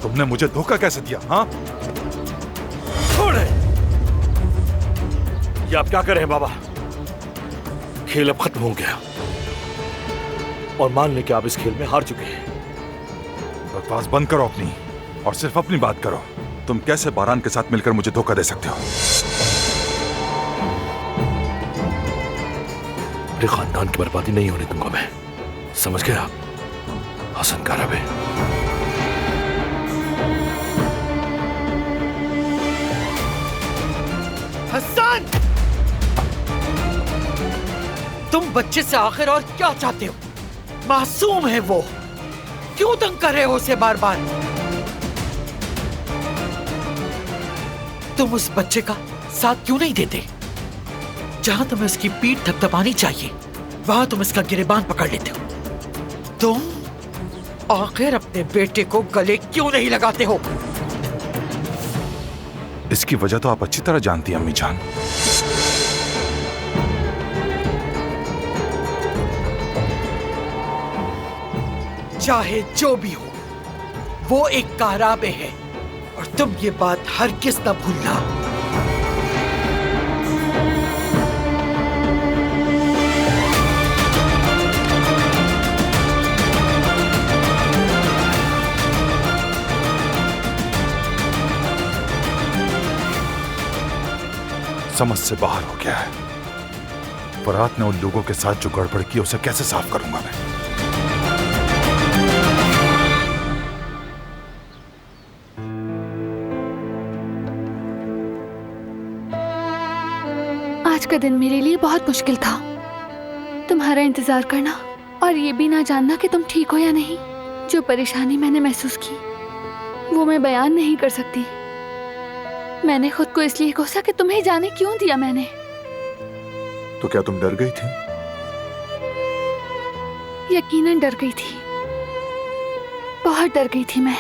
तुमने मुझे धोखा कैसे दिया? हाँ, छोड़े। ये आप क्या कर रहे हैं बाबा? खेल अब खत्म हो गया और मान लें कि आप इस खेल में हार चुके हैं। बकवास बंद करो अपनी और सिर्फ अपनी बात करो। तुम कैसे बारान के साथ मिलकर मुझे धोखा दे सकते हो? मेरे खानदान की बर्बादी नहीं होने दूंगा मैं, समझ गए आप? हसन कारबे। हसन, तुम बच्चे से आखिर और क्या चाहते हो? मासूम है वो, क्यों तंग कर रहे हो उसे बार बार? तुम उस बच्चे का साथ क्यों नहीं देते? जहां तुम्हें उसकी पीठ थपथपानी चाहिए, वहां तुम इसका गिरेबान पकड़ लेते हो। तुम आखिर अपने बेटे को गले क्यों नहीं लगाते हो? इसकी वजह तो आप अच्छी तरह जानती हैं अम्मी जान। चाहे जो भी हो, वो एक काराबे है और तुम ये बात हरगिज़ न भूलना। समझ से बाहर हो गया है। फरात ने उन लोगों के साथ जो गड़बड़ की उसे कैसे साफ करूंगा मैं? आज का दिन मेरे लिए बहुत मुश्किल था। तुम्हारा इंतजार करना और ये भी ना जानना कि तुम ठीक हो या नहीं। जो परेशानी मैंने महसूस की वो मैं बयान नहीं कर सकती। मैंने खुद को इसलिए कोसा कि तुम्हें जाने क्यों दिया मैंने। तो क्या तुम डर गई थी? यकीनन डर गई थी, बहुत डर गई थी मैं।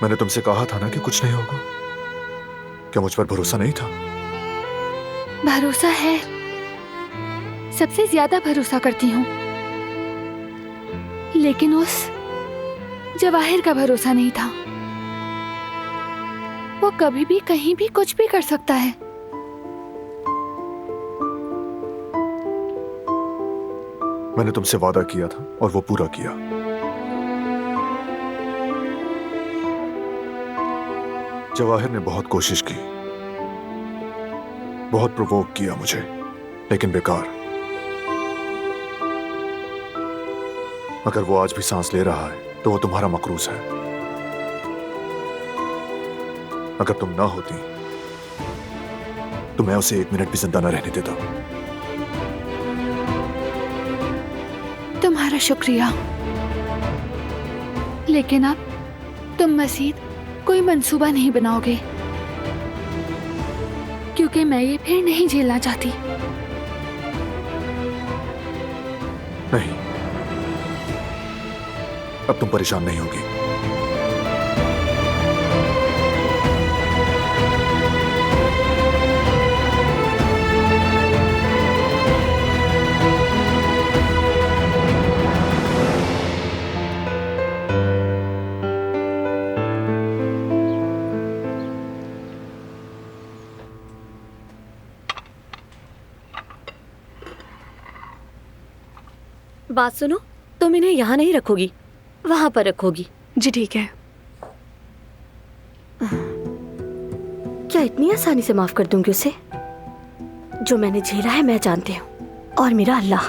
मैंने तुमसे कहा था ना कि कुछ नहीं होगा। क्या मुझ पर भरोसा नहीं था? भरोसा है, सबसे ज्यादा भरोसा करती हूँ, लेकिन उस जवाहिर का भरोसा नहीं था। वो कभी भी कहीं भी कुछ भी कर सकता है। मैंने तुमसे वादा किया था और वो पूरा किया। जवाहिर ने बहुत कोशिश की, बहुत प्रोवोक किया मुझे, लेकिन बेकार। अगर वो आज भी सांस ले रहा है तो वो तुम्हारा मकरूज है। अगर तुम ना होती तो मैं उसे एक मिनट भी जिंदा न रहने देता। तुम्हारा शुक्रिया, लेकिन अब तुम मजीद कोई मंसूबा नहीं बनाओगे, क्योंकि मैं ये फिर नहीं झेलना चाहती। नहीं, अब तुम परेशान नहीं होगी। बात सुनो, तुम इन्हें यहाँ नहीं रखोगी, वहां पर रखोगी। जी ठीक है। क्या इतनी आसानी से माफ कर दूंगी उसे? जो मैंने झेला है मैं जानती हूँ, और मेरा अल्लाह।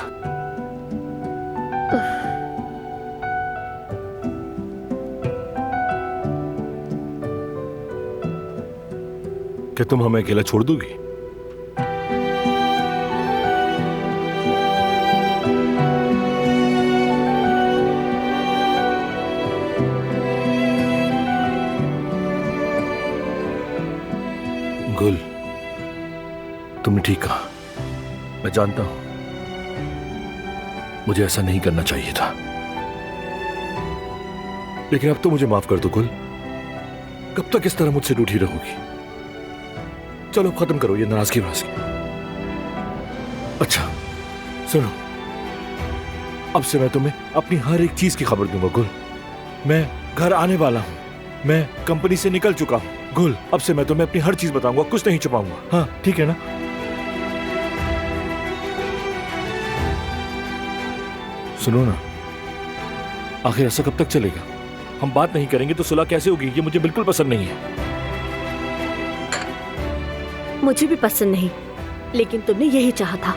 क्या तुम हमें अकेला छोड़ दोगी? गुल, तुमने ठीक कहा। मैं जानता हूं मुझे ऐसा नहीं करना चाहिए था, लेकिन अब तो मुझे माफ कर दो गुल। कब तक इस तरह मुझसे रूठी रहोगी? चलो खत्म करो ये नाराजगी वाराजगी। अच्छा सुनो, अब से मैं तुम्हें अपनी हर एक चीज की खबर दूंगा गुल। मैं घर आने वाला हूँ। मैं कंपनी से निकल चुका हूँ। गुल, अब से मैं तुम्हें अपनी हर चीज बताऊंगा, कुछ नहीं छुपाऊंगा। हाँ ठीक है ना? सुनो ना, आखिर ऐसा कब तक चलेगा? हम बात नहीं करेंगे तो सुलह कैसे होगी? ये मुझे बिल्कुल पसंद नहीं है। मुझे भी पसंद नहीं, लेकिन तुमने यही चाहा था।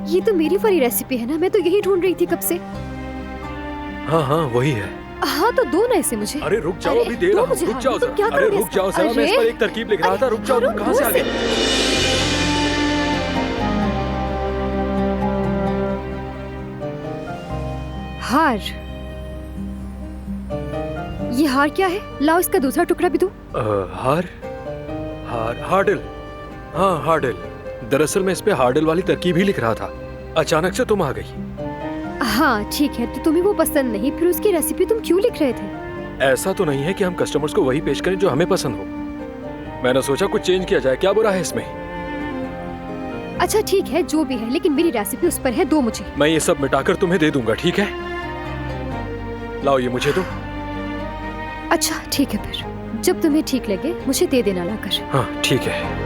ये तो मेरी वाली रेसिपी है ना, मैं तो यही ढूंढ रही थी कब से। हाँ हाँ वही है। हाँ तो दो ना इसे मुझे। अरे रुक जाओ, अभी दे रहा हूँ। रुक जाओ तुम क्या जरा। अरे रुक जाओ जरा, मैं इस पर एक तरकीब लिख रहा था। रुक जाओ, तुम कहाँ से आ गए? हार, ये हार क्या है? लाओ इसका दूसरा टुकड़ा भी दो। हार हार हार्डल। हाँ हार्डल। दरअसल मैं इस पे हार्डल वाली तरकीब ही लिख रहा था, अचानक से तुम आ गई। हाँ ठीक है, तो तुम्हें वो पसंद नहीं, फिर उसकी रेसिपी तुम क्यों लिख रहे थे? ऐसा तो नहीं है कि हम कस्टमर्स को वही पेश करें जो हमें पसंद हो। मैंने सोचा कुछ चेंज किया जाए, क्या बुरा है इसमें? अच्छा ठीक है, जो भी है, लेकिन मेरी रेसिपी उस पर है, दो मुझे। मैं ये सब मिटाकर तुम्हें दे दूंगा, ठीक है? लाओ ये मुझे दो। अच्छा ठीक है, फिर जब तुम्हें ठीक लगे मुझे दे देना लाकर। हाँ ठीक है।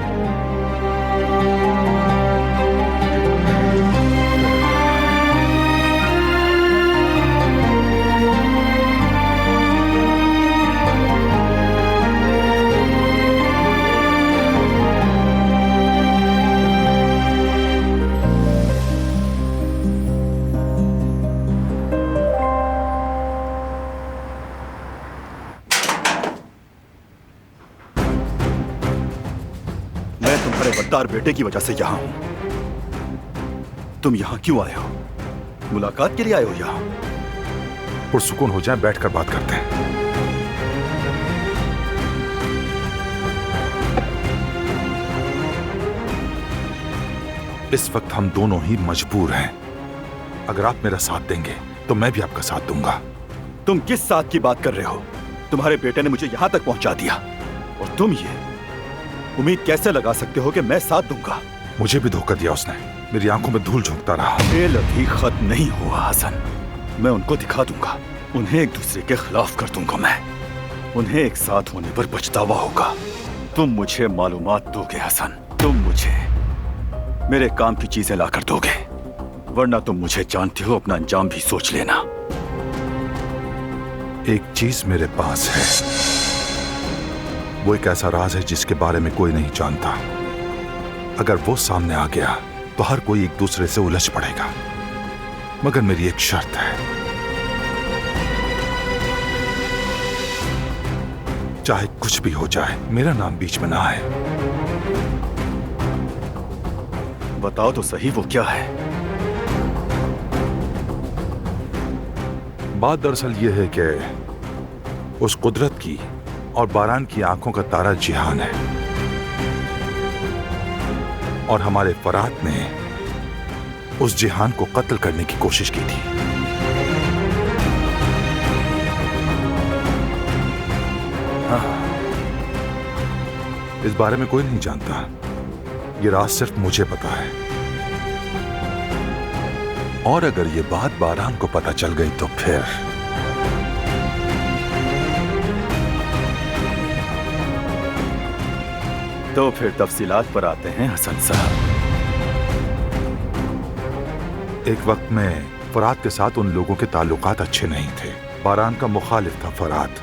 गद्दार बेटे की वजह से यहां हूं। तुम यहां क्यों आए हो? मुलाकात के लिए आए हो यहां? पुरसुकून हो जाए, बैठकर बात करते हैं। इस वक्त हम दोनों ही मजबूर हैं। अगर आप मेरा साथ देंगे तो मैं भी आपका साथ दूंगा। तुम किस साथ की बात कर रहे हो? तुम्हारे बेटे ने मुझे यहां तक पहुंचा दिया और तुम ये उम्मीद कैसे लगा सकते हो कि मैं साथ दूंगा? मुझे भी धोखा दिया उसने, मेरी आंखों में धूल झोंकता रहा। खेल अभी खत्म नहीं हुआ हसन, मैं उनको दिखा दूंगा, उन्हें एक दूसरे के खिलाफ कर दूंगा। मैं उन्हें एक साथ होने पर पछतावा होगा। तुम मुझे मालूमात दोगे हसन, तुम मुझे मेरे काम की चीजें लाकर दोगे, वरना तुम मुझे जानते हो, अपना अंजाम भी सोच लेना। एक चीज मेरे पास है, वो एक ऐसा राज है जिसके बारे में कोई नहीं जानता। अगर वो सामने आ गया तो हर कोई एक दूसरे से उलझ पड़ेगा, मगर मेरी एक शर्त है। चाहे कुछ भी हो जाए, मेरा नाम बीच में ना आए। बताओ तो सही, वो क्या है? बात दरअसल ये है कि उस कुदरत की और बारान की आंखों का तारा जिहान है, और हमारे फरात ने उस जिहान को कत्ल करने की कोशिश की थी। हाँ, इस बारे में कोई नहीं जानता, ये राज सिर्फ मुझे पता है। और अगर ये बात बारान को पता चल गई तो फिर तफसीलात पर आते हैं हसन साहब। एक वक्त में फरात के साथ उन लोगों के ताल्लुकात अच्छे नहीं थे। बारान का मुखालिफ था फरात।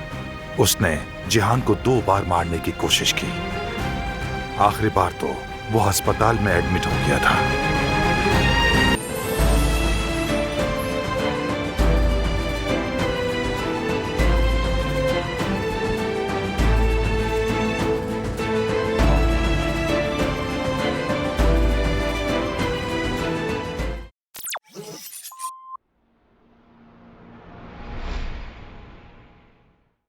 उसने जिहान को 2 बार मारने की कोशिश की। आखिरी बार तो वो अस्पताल में एडमिट हो गया था।